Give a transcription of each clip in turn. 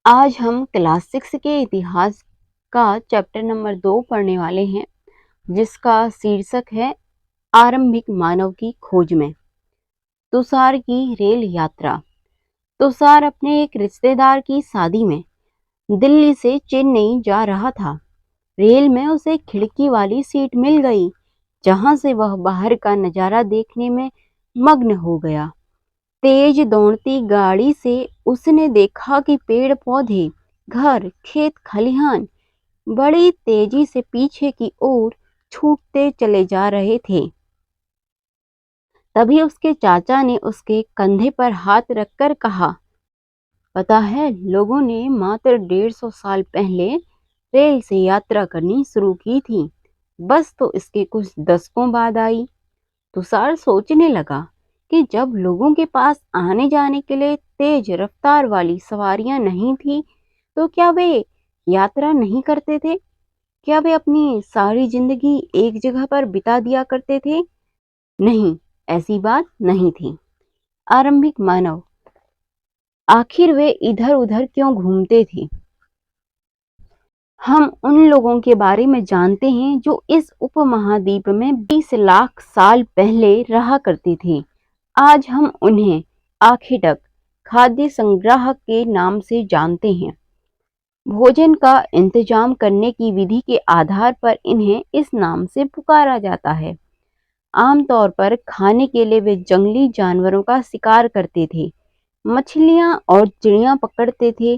आज हम क्लास 6 के इतिहास का चैप्टर नंबर 2 पढ़ने वाले हैं, जिसका शीर्षक है आरंभिक मानव की खोज में। तुषार की रेल यात्रा। तुषार अपने एक रिश्तेदार की शादी में दिल्ली से चेन्नई जा रहा था। रेल में उसे खिड़की वाली सीट मिल गई, जहां से वह बाहर का नजारा देखने में मग्न हो गया। तेज दौड़ती गाड़ी से उसने देखा कि पेड़ पौधे, घर, खेत खलिहान बड़ी तेजी से पीछे की ओर छूटते चले जा रहे थे। तभी उसके चाचा ने उसके कंधे पर हाथ रखकर कहा, पता है, लोगों ने मात्र 150 साल पहले रेल से यात्रा करनी शुरू की थी। बस तो इसके कुछ दशकों बाद आई। तुषार सोचने लगा कि जब लोगों के पास आने जाने के लिए तेज रफ्तार वाली सवारियां नहीं थी, तो क्या वे यात्रा नहीं करते थे? क्या वे अपनी सारी जिंदगी एक जगह पर बिता दिया करते थे? नहीं, ऐसी बात नहीं थी। आरंभिक मानव, आखिर वे इधर उधर क्यों घूमते थे? हम उन लोगों के बारे में जानते हैं जो इस उपमहाद्वीप में 20 लाख साल पहले रहा करते थे। आज हम उन्हें आखिटक खाद्य संग्राहक के नाम से जानते हैं। भोजन का इंतजाम करने की विधि के आधार पर इन्हें इस नाम से पुकारा जाता है। आमतौर पर खाने के लिए वे जंगली जानवरों का शिकार करते थे, मछलियां और चिड़िया पकड़ते थे,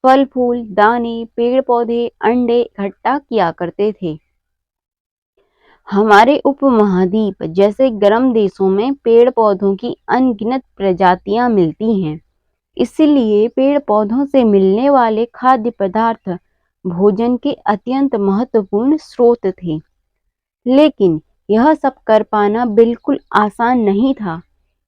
फल फूल, दाने, पेड़ पौधे, अंडे इकट्ठा किया करते थे। हमारे उपमहाद्वीप जैसे गर्म देशों में पेड़ पौधों की अनगिनत प्रजातियां मिलती हैं। इसलिए पेड़ पौधों से मिलने वाले खाद्य पदार्थ भोजन के अत्यंत महत्वपूर्ण स्रोत थे। लेकिन यह सब कर पाना बिल्कुल आसान नहीं था।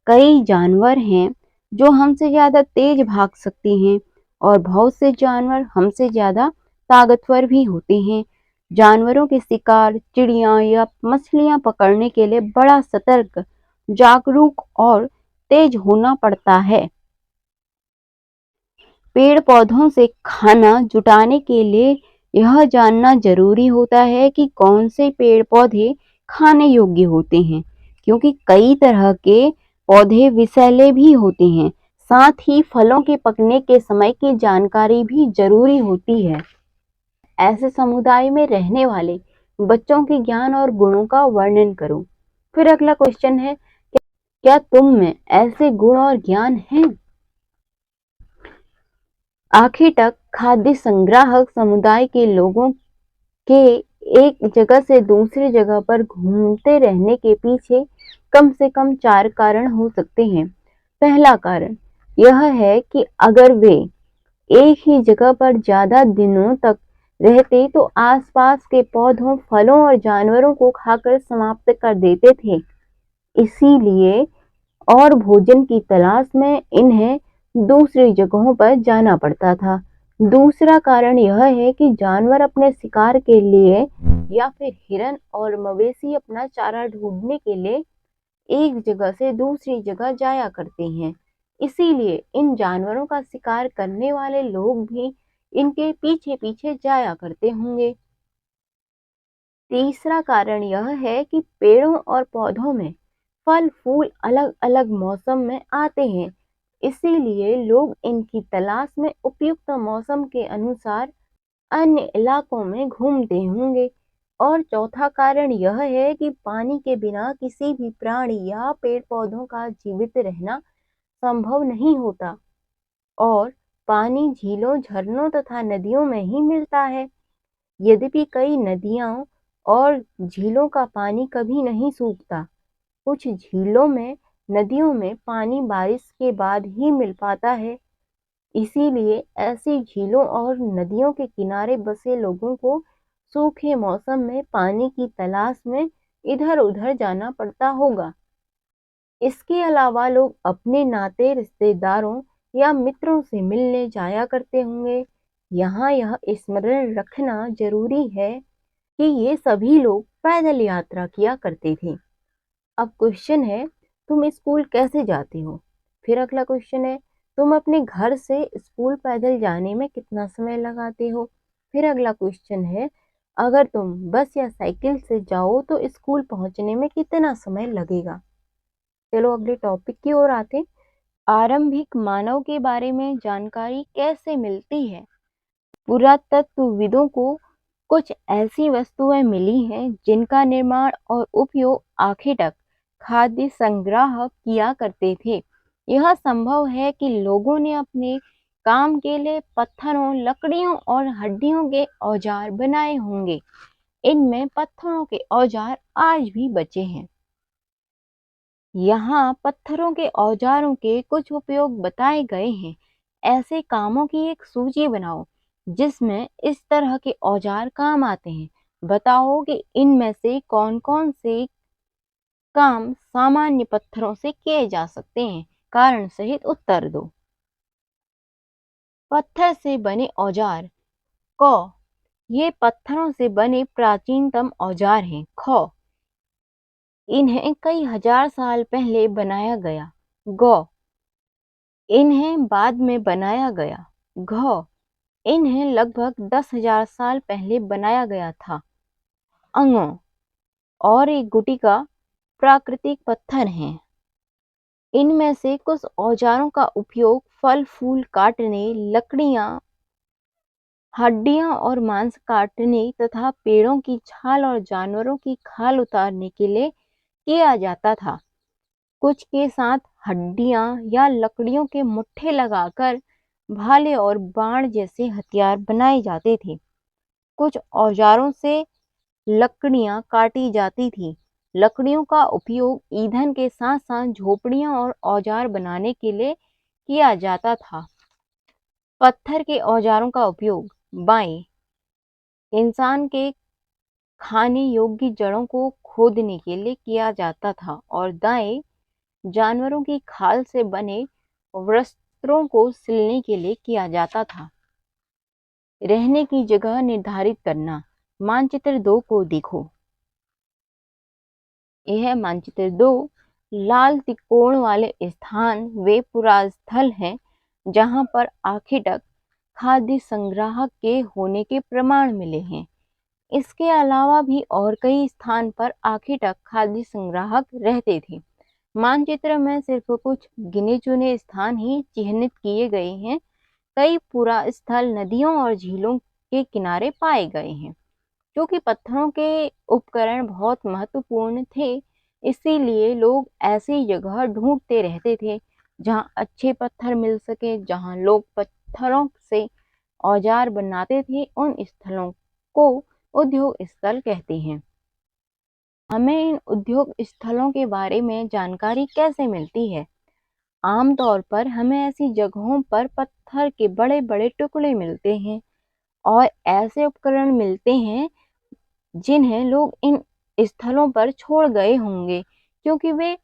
कई जानवर हैं जो हमसे ज्यादा तेज भाग सकते हैं और बहुत से जानवर हमसे ज्यादा ताकतवर भी होते हैं। जानवरों के शिकार, चिड़िया या मछलियां पकड़ने के लिए बड़ा सतर्क, जागरूक और तेज होना पड़ता है। पेड़ पौधों से खाना जुटाने के लिए यह जानना जरूरी होता है कि कौन से पेड़ पौधे खाने योग्य होते हैं, क्योंकि कई तरह के पौधे विषैले भी होते हैं। साथ ही फलों के पकने के समय की जानकारी भी जरूरी होती है। ऐसे समुदाय में रहने वाले बच्चों के ज्ञान और गुणों का वर्णन करो। फिर अगला क्वेश्चन है, क्या तुम में ऐसे गुण और ज्ञान हैं? आखिर तक खाद्य संग्राहक समुदाय के लोगों के एक जगह से दूसरी जगह पर घूमते रहने के पीछे कम से कम 4 कारण हो सकते हैं। पहला कारण यह है कि अगर वे एक ही जगह पर ज्यादा दिनों तक रहते तो आसपास के पौधों, फलों और जानवरों को खाकर समाप्त कर देते थे। इसीलिए और भोजन की तलाश में इन्हें दूसरी जगहों पर जाना पड़ता था। दूसरा कारण यह है कि जानवर अपने शिकार के लिए या फिर हिरन और मवेशी अपना चारा ढूंढने के लिए एक जगह से दूसरी जगह जाया करते हैं। इसीलिए इन जानवरों का शिकार करने वाले लोग भी इनके पीछे पीछे जाया करते होंगे। तीसरा कारण यह है कि पेड़ों और पौधों में फल फूल अलग अलग मौसम में आते हैं, इसीलिए लोग इनकी तलाश में उपयुक्त मौसम के अनुसार अन्य इलाकों में घूमते होंगे। और चौथा कारण यह है कि पानी के बिना किसी भी प्राणी या पेड़ पौधों का जीवित रहना संभव नहीं होता और पानी झीलों, झरनों तथा नदियों में ही मिलता है। यद्यपि कई नदियों और झीलों का पानी कभी नहीं सूखता, कुछ झीलों में, नदियों में पानी बारिश के बाद ही मिल पाता है। इसीलिए ऐसी झीलों और नदियों के किनारे बसे लोगों को सूखे मौसम में पानी की तलाश में इधर-उधर जाना पड़ता होगा। इसके अलावा लोग अपने नाते रिश्तेदारों या मित्रों से मिलने जाया करते होंगे। यहाँ यह स्मरण रखना जरूरी है कि ये सभी लोग पैदल यात्रा किया करते थे। अब क्वेश्चन है, तुम स्कूल कैसे जाते हो? फिर अगला क्वेश्चन है, तुम अपने घर से स्कूल पैदल जाने में कितना समय लगाते हो? फिर अगला क्वेश्चन है, अगर तुम बस या साइकिल से जाओ तो स्कूल पहुंचने में कितना समय लगेगा? चलो अगले टॉपिक की ओर आते हैं। आरंभिक मानव के बारे में जानकारी कैसे मिलती है? पुरातत्वविदों को कुछ ऐसी वस्तुएं मिली हैं जिनका निर्माण और उपयोग आखिर तक खाद्य संग्रह किया करते थे। यह संभव है कि लोगों ने अपने काम के लिए पत्थरों, लकड़ियों और हड्डियों के औजार बनाए होंगे। इनमें पत्थरों के औजार आज भी बचे हैं। यहाँ पत्थरों के औजारों के कुछ उपयोग बताए गए हैं। ऐसे कामों की एक सूची बनाओ जिसमें इस तरह के औजार काम आते हैं। बताओ कि इनमें से कौन-कौन से काम सामान्य पत्थरों से किए जा सकते हैं। कारण सहित उत्तर दो। पत्थर से बने औजार। क, ये पत्थरों से बने प्राचीनतम औजार हैं। ख, इन्हें कई हजार साल पहले बनाया गया। ग, इन्हें बाद में बनाया गया। घ, इन्हें लगभग 10,000 साल पहले बनाया गया था। अंग, और एक गुटिका प्राकृतिक पत्थर हैं। इनमें से कुछ औजारों का उपयोग फल फूल काटने, लकड़ियां, हड्डियां और मांस काटने तथा पेड़ों की छाल और जानवरों की खाल उतारने के लिए किया जाता था। कुछ के साथ हड्डियां या लकड़ियों के मुट्ठे लगाकर भाले और बाण जैसे हथियार बनाए जाते थे। कुछ औजारों से लकड़ियां काटी जाती थी। लकड़ियों का उपयोग ईंधन के साथ साथ झोपड़ियां और औजार बनाने के लिए किया जाता था। पत्थर के औजारों का उपयोग। बाएं, इंसान के खाने योग्य जड़ों को खोदने के लिए किया जाता था और दाएं, जानवरों की खाल से बने वस्त्रों को सिलने के लिए किया जाता था। रहने की जगह निर्धारित करना। मानचित्र 2 को देखो। यह मानचित्र 2 लाल त्रिकोण वाले स्थान वे पुरास्थल हैं जहां पर आखिर तक खाद्य संग्राहक के होने के प्रमाण मिले हैं। इसके अलावा भी और कई स्थान पर आखिर तक खाद्य संग्राहक रहते थे। मानचित्र में सिर्फ कुछ गिने चुने स्थान ही चिह्नित किए गए हैं। कई पुरास्थल नदियों और झीलों के किनारे पाए गए हैं। क्योंकि पत्थरों के उपकरण बहुत महत्वपूर्ण थे, इसीलिए लोग ऐसी जगह ढूंढते रहते थे जहां अच्छे पत्थर मिल सके। जहां लोग पत्थरों से औजार बनाते थे, उन स्थलों को उद्योग स्थल कहते हैं। हमें इन उद्योग स्थलों के बारे में जानकारी कैसे मिलती है? आमतौर पर हमें ऐसी जगहों पर पत्थर के बड़े बड़े टुकड़े मिलते हैं और ऐसे उपकरण मिलते हैं जिन्हें लोग इन स्थलों पर छोड़ गए होंगे क्योंकि वे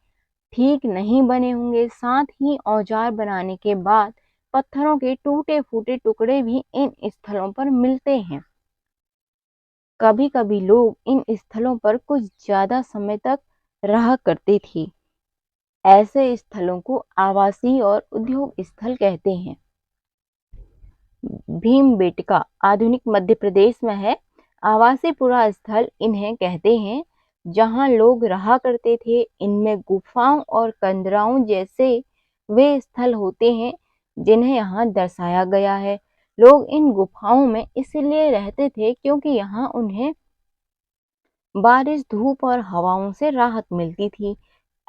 ठीक नहीं बने होंगे। साथ ही औजार बनाने के बाद पत्थरों के टूटे फूटे टुकड़े भी इन स्थलों पर मिलते हैं। कभी कभी लोग इन स्थलों पर कुछ ज्यादा समय तक रहा करते थे। ऐसे स्थलों को आवासीय और उद्योग स्थल कहते हैं। भीमबेटका आधुनिक मध्य प्रदेश में है। आवासीय पुरा स्थल इन्हें कहते हैं जहां लोग रहा करते थे। इनमें गुफाओं और कंदराओं जैसे वे स्थल होते हैं जिन्हें यहाँ दर्शाया गया है। लोग इन गुफाओं में इसलिए रहते थे क्योंकि यहाँ उन्हें बारिश, धूप और हवाओं से राहत मिलती थी।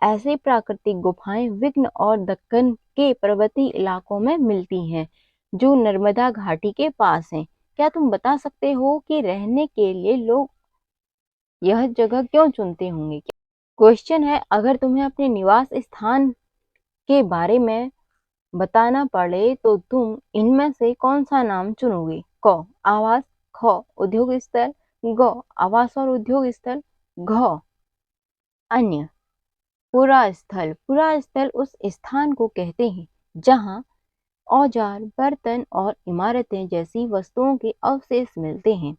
ऐसी प्राकृतिक गुफाएं विघ्न और दक्कन के पर्वतीय इलाकों में मिलती हैं जो नर्मदा घाटी के पास हैं। क्या तुम बता सकते हो कि रहने के लिए लोग यह जगह क्यों चुनते होंगे? क्वेश्चन है, अगर तुम्हें अपने निवास स्थान के बारे में बताना पड़े तो तुम इनमें से कौन सा नाम चुनोगे? क, आवास। ख, उद्योग स्थल। ग, आवास और उद्योग स्थल। घ, अन्य। पुरा स्थल उस स्थान को कहते हैं जहां औजार, बर्तन और इमारतें जैसी वस्तुओं के अवशेष मिलते हैं।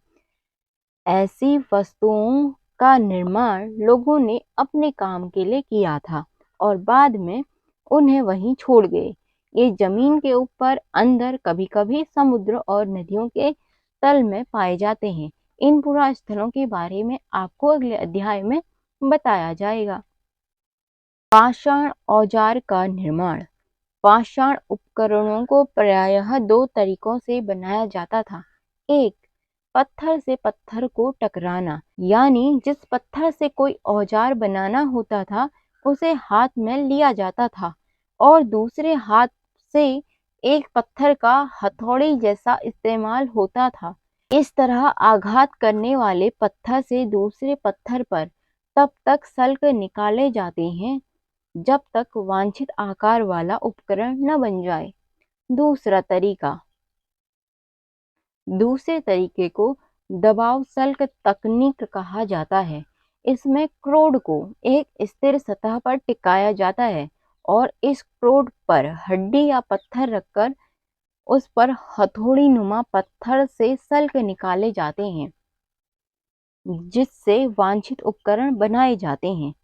ऐसी वस्तुओं का निर्माण लोगों ने अपने काम के लिए किया था और बाद में उन्हें वहीं छोड़ गए। ये जमीन के ऊपर, अंदर, कभी-कभी समुद्र और नदियों के तल में पाए जाते हैं। इन पुरास्थलों के बारे में आपको अगले अध्याय में बताया जाएगा। पाषाण औजार का निर्माण। पाषाण उपकरणों को प्रायः दो तरीकों से बनाया जाता था। एक, पत्थर से पत्थर को टकराना, यानी जिस पत्थर से कोई औजार बनाना होता था उसे हाथ में लिया जाता था और दूसरे हाथ से एक पत्थर का हथौड़ी जैसा इस्तेमाल होता था। इस तरह आघात करने वाले पत्थर से दूसरे पत्थर पर तब तक सल्क निकाले जाते हैं जब तक वांछित आकार वाला उपकरण न बन जाए। दूसरा तरीका, दूसरे तरीके को दबाव सल्क तकनीक कहा जाता है। इसमें क्रोड को एक स्थिर सतह पर टिकाया जाता है और इस क्रोड पर हड्डी या पत्थर रखकर उस पर हथौड़ी नुमा पत्थर से सल्क निकाले जाते हैं जिससे वांछित उपकरण बनाए जाते हैं।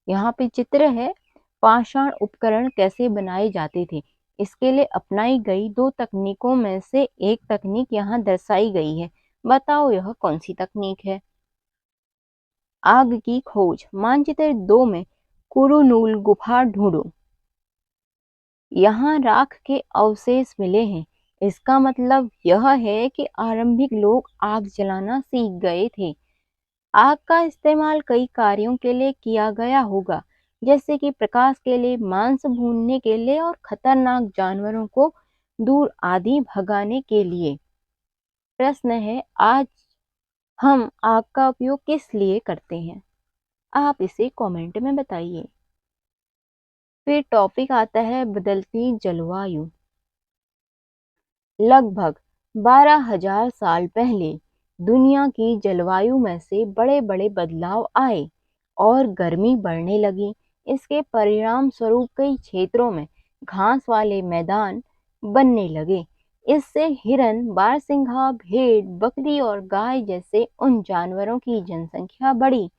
यहाँ पे चित्र है पाषाण उपकरण कैसे बनाए जाते थे। इसके लिए अपनाई गई दो तकनीकों में से एक तकनीक यहाँ दर्शाई गई है। बताओ यह कौन सी तकनीक है। आग की खोज। मानचित्र 2 में कुरुनूल गुफा ढूंढो। यहाँ राख के अवशेष मिले हैं। इसका मतलब यह है कि आरंभिक लोग आग जलाना सीख गए थे। आग का इस्तेमाल कई कार्यों के लिए किया गया होगा, जैसे कि प्रकाश के लिए, मांस भूनने के लिए और खतरनाक जानवरों को दूर आदि भगाने के लिए। प्रश्न है, आज हम आग का उपयोग किस लिए करते हैं? आप इसे कमेंट में बताइए। फिर टॉपिक आता है बदलती जलवायु। लगभग 12,000 साल पहले दुनिया की जलवायु में से बड़े-बड़े बदलाव आए और गर्मी बढ़ने लगी। इसके परिणाम स्वरूप कई क्षेत्रों में घास वाले मैदान बनने लगे। इससे हिरन, बारहसिंघा, भेड़, बकरी और गाय जैसे उन जानवरों की जनसंख्या बढ़ी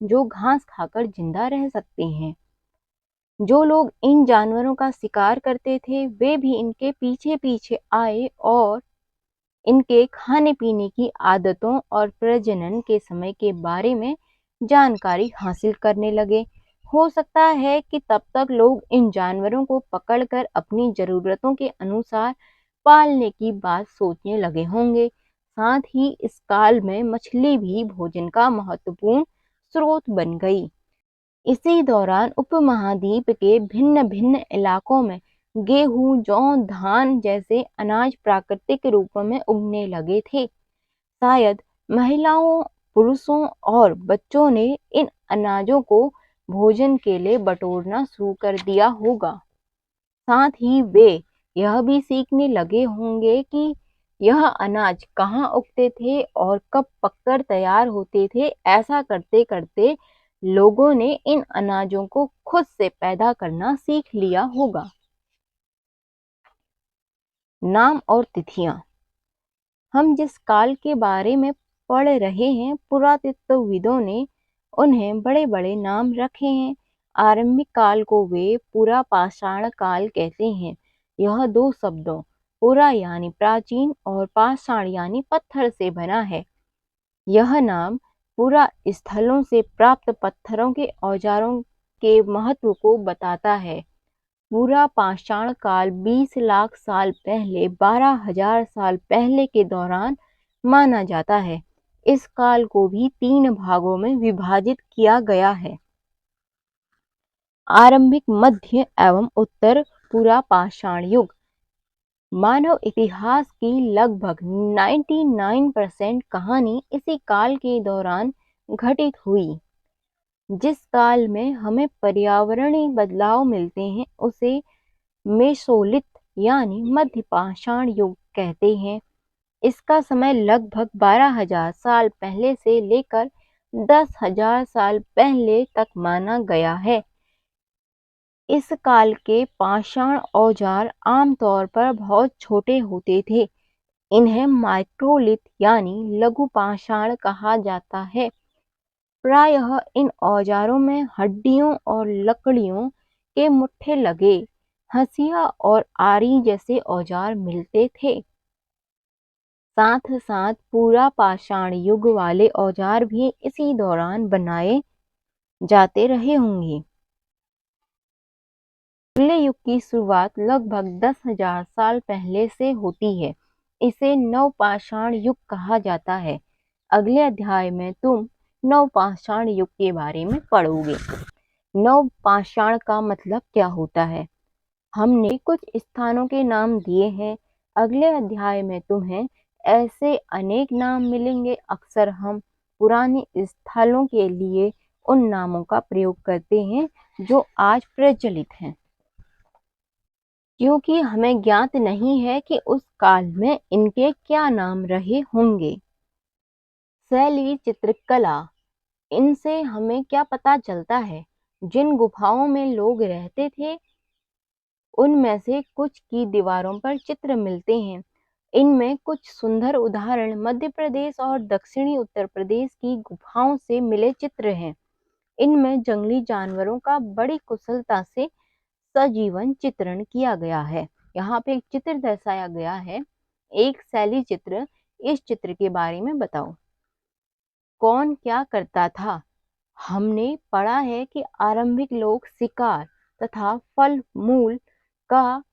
जो घास खाकर जिंदा रह सकते हैं। जो लोग इन जानवरों का शिकार करते थे वे भी इनके पीछे पीछे आए और इनके खाने पीने की आदतों और प्रजनन के समय के बारे में जानकारी हासिल करने लगे। हो सकता है कि तब तक लोग इन जानवरों को पकड़कर अपनी जरूरतों के अनुसार पालने की बात सोचने लगे होंगे। साथ ही इस काल में मछली भी भोजन का महत्वपूर्ण स्रोत बन गई। इसी दौरान उपमहाद्वीप के भिन्न भिन्न इलाकों में गेहूं, जौ, धान जैसे अनाज प्राकृतिक रूप में उगने लगे थे। शायद महिलाओं, पुरुषों और बच्चों ने इन अनाजों को भोजन के लिए बटोरना शुरू कर दिया होगा। साथ ही वे यह भी सीखने लगे होंगे कि यह अनाज कहाँ उगते थे और कब पककर तैयार होते थे। ऐसा करते करते लोगों ने इन अनाजों को खुद से पैदा करना सीख लिया होगा। नाम और तिथियां। हम जिस काल के बारे में पढ़ रहे हैं, पुरातत्वविदों ने उन्हें बड़े बड़े नाम रखे हैं। आरंभिक काल को वे पुरा पाषाण काल कहते हैं। यह दो शब्दों पुरा यानी प्राचीन और पाषाण यानी पत्थर से बना है। यह नाम पुरा स्थलों से प्राप्त पत्थरों के औजारों के महत्व को बताता है। पूरा पाषाण काल 20 लाख साल पहले 12,000 साल पहले के दौरान माना जाता है। इस काल को भी 3 भागों में विभाजित किया गया है। आरंभिक, मध्य एवं उत्तर पूरा पाषाण युग। मानव इतिहास की लगभग 99% कहानी इसी काल के दौरान घटित हुई। जिस काल में हमें पर्यावरणीय बदलाव मिलते हैं उसे मेसोलिथ यानी मध्य पाषाण युग कहते हैं। इसका समय लगभग 12,000 साल पहले से लेकर 10,000 साल पहले तक माना गया है। इस काल के पाषाण औजार आमतौर पर बहुत छोटे होते थे। इन्हें माइक्रोलिथ यानी लघु पाषाण कहा जाता है। प्रायः इन औजारों में हड्डियों और लकड़ियों के मुट्ठे लगे हंसिया और आरी जैसे औजार मिलते थे। साथ साथ पूरा पाषाण युग वाले औजार भी इसी दौरान बनाए जाते रहे होंगे। अगले युग की शुरुआत लगभग 10,000 साल पहले से होती है। इसे नवपाषाण युग कहा जाता है। अगले अध्याय में तुम नवपाषाण युग के बारे में पढ़ोगे। नवपाषाण का मतलब क्या होता है? हमने कुछ स्थानों के नाम दिए हैं। अगले अध्याय में तुम्हें ऐसे अनेक नाम मिलेंगे। अक्सर हम पुराने स्थलों के लिए उन नामों का प्रयोग करते हैं जो आज प्रचलित हैं, क्योंकि हमें ज्ञात नहीं है कि उस काल में इनके क्या नाम रहे होंगे। शैली चित्रकला, इनसे हमें क्या पता चलता है? जिन गुफाओं में लोग रहते थे उनमें से कुछ की दीवारों पर चित्र मिलते हैं। इनमें कुछ सुंदर उदाहरण मध्य प्रदेश और दक्षिणी उत्तर प्रदेश की गुफाओं से मिले चित्र हैं। इनमें जंगली जानवरों का बड़ी कुशलता से सजीवन चित्रण किया गया है। यहाँ पे एक चित्र दर्शाया गया है, एक शैली चित्र। इस चित्र के बारे में बताओ, कौन क्या करता था? हमने पढ़ा है कि आरंभिक लोग शिकार तथा फल मूल का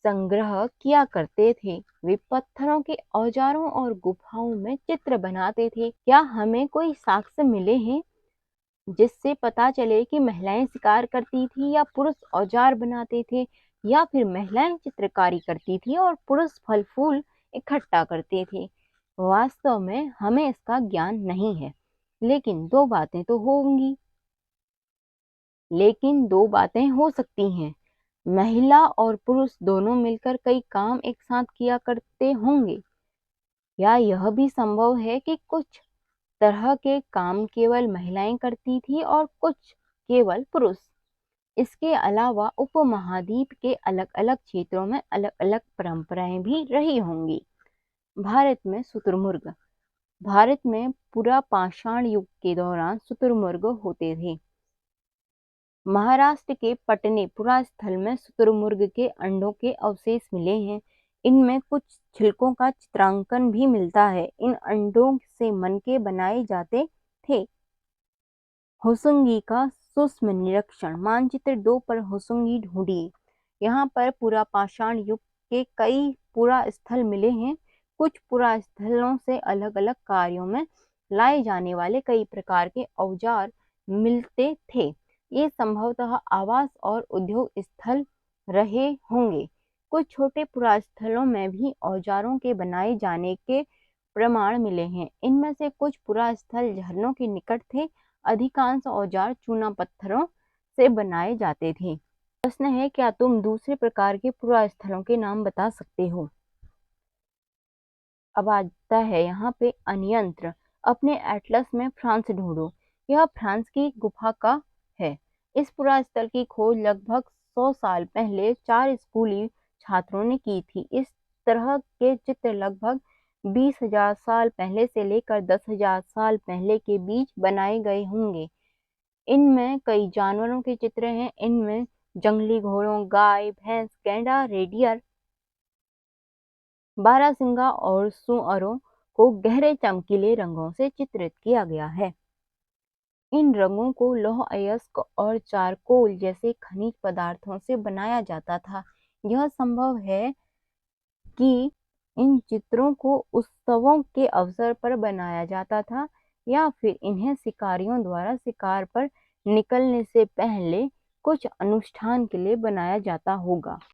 संग्रह किया करते थे। वे पत्थरों के औजारों और गुफाओं में चित्र बनाते थे। क्या हमें कोई साक्ष्य मिले हैं जिससे पता चले कि महिलाएं शिकार करती थी या पुरुष औजार बनाते थे, या फिर महिलाएं चित्रकारी करती थी और पुरुष फल फूल इकट्ठा करते थे? वास्तव में हमें इसका ज्ञान नहीं है, लेकिन दो बातें हो सकती हैं। महिला और पुरुष दोनों मिलकर कई काम एक साथ किया करते होंगे, या यह भी संभव है कि कुछ तरह के काम केवल महिलाएं करती थी और कुछ केवल पुरुष। इसके अलावा उपमहाद्वीप के अलग अलग क्षेत्रों में अलग अलग परंपराएं भी रही होंगी। भारत में शुतुरमुर्ग, भारत में पूरा पाषाण युग के दौरान शुतुरमुर्ग होते थे। महाराष्ट्र के पटने पुरास्थल में शुतुरमुर्ग के अंडों के अवशेष मिले हैं। इनमें कुछ छिलकों का चित्रांकन भी मिलता है। इन अंडों से मनके बनाए जाते थे। होसुंगी का सूक्ष्म निरीक्षण, मानचित्र 2 पर होसुंगी ढूंढिए। यहाँ पर पूरा पाषाण युग के कई पुरा स्थल मिले हैं। कुछ पुरा स्थलों से अलग अलग कार्यों में लाए जाने वाले कई प्रकार के औजार मिलते थे। ये संभवतः आवास और उद्योग स्थल रहे होंगे। कुछ छोटे पुरास्थलों में भी औजारों के बनाए जाने के प्रमाण मिले हैं। इनमें से कुछ पुरास्थल झरनों के निकट थे। अधिकांश औजार चूना पत्थरों से बनाए जाते थे। प्रश्न है, क्या तुम दूसरे प्रकार के पुरास्थलों के नाम बता सकते हो? अब आता है यहाँ पे अन्यंत्र। अपने एटलस में फ्रांस ढूंढो। यह फ्रांस की गुफा का है। इस पुरास्थल की खोज लगभग 100 साल पहले 4 स्कूली छात्रों ने की थी। इस तरह के चित्र लगभग 20,000 साल पहले से लेकर 10,000 साल पहले के बीच बनाए गए होंगे। इनमें कई जानवरों के चित्र हैं। इनमें जंगली घोड़ों, गाय, भैंस, गैंडा, रेडियर, बारहसिंगा और सुअरों को गहरे चमकीले रंगों से चित्रित किया गया है। इन रंगों को लौह अयस्क और चारकोल जैसे खनिज पदार्थों से बनाया जाता था। यह संभव है कि इन चित्रों को उत्सवों के अवसर पर बनाया जाता था, या फिर इन्हें शिकारियों द्वारा शिकार पर निकलने से पहले कुछ अनुष्ठान के लिए बनाया जाता होगा।